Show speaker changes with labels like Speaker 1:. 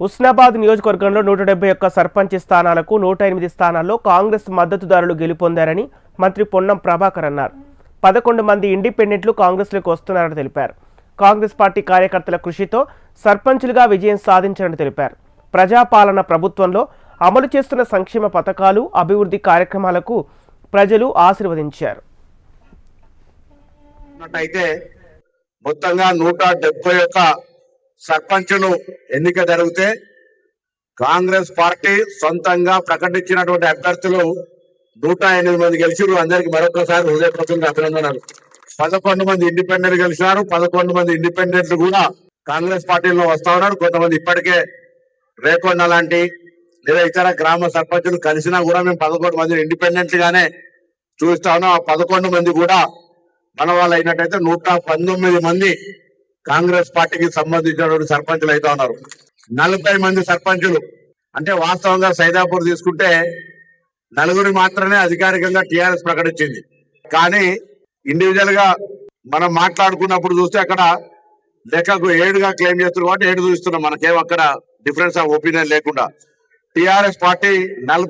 Speaker 1: హుస్నాబాద్ నియోజకవర్గంలో 171 సర్పంచ్ స్థానాలకు 108 స్థానాల్లో కాంగ్రెస్ మద్దతుదారులు గెలుపొందారని మంత్రి పొన్నం ప్రభాకర్ అన్నారు. 11 మంది ఇండిపెండెంట్లు కాంగ్రెస్లోకి వస్తున్నారని తెలిపారు. కాంగ్రెస్ పార్టీ కార్యకర్తల కృషితో సర్పంచులుగా విజయం సాధించారని తెలిపారు. ప్రజాపాలన ప్రభుత్వంలో అమలు చేస్తున్న సంక్షేమ పథకాలు, అభివృద్ధి కార్యక్రమాలకు ప్రజలు ఆశీర్వదించారు.
Speaker 2: మొత్తంగా 171 సర్పంచులు ఎన్నిక జరిగితే కాంగ్రెస్ పార్టీ సొంతంగా ప్రకటించినటువంటి అభ్యర్థులు 108 మంది గెలిచారు. అందరికి మరొకసారి హృదయపూర్వకంగా అభినందనలు. 11 మంది ఇండిపెండెంట్ గెలిచినారు. 11 మంది ఇండిపెండెంట్లు కూడా కాంగ్రెస్ పార్టీలో వస్తా ఉన్నారు. కొంతమంది ఇప్పటికే రేకొండ లాంటి లేదా ఇతర గ్రామ సర్పంచులు కలిసినా కూడా మేము 11 మంది ఇండిపెండెంట్ గానే చూస్తా ఉన్నాం. ఆ 11 మంది కూడా మన వాళ్ళు అయినట్టయితే 119 మంది కాంగ్రెస్ పార్టీకి సంబంధించినటువంటి సర్పంచులు అయితే ఉన్నారు. 40 మంది సర్పంచులు అంటే వాస్తవంగా సైదాపూర్ తీసుకుంటే 4 మాత్రమే అధికారికంగా టీఆర్ఎస్ ప్రకటించింది. కానీ ఇండివిజువల్ గా మనం మాట్లాడుకున్నప్పుడు చూస్తే అక్కడ లెక్కకు 7గా క్లెయిమ్ చేస్తున్నారు కాబట్టి 7 చూస్తున్నాం. మనకేం అక్కడ డిఫరెన్స్ ఆఫ్ ఒపీనియన్ లేకుండా టీఆర్ఎస్ పార్టీ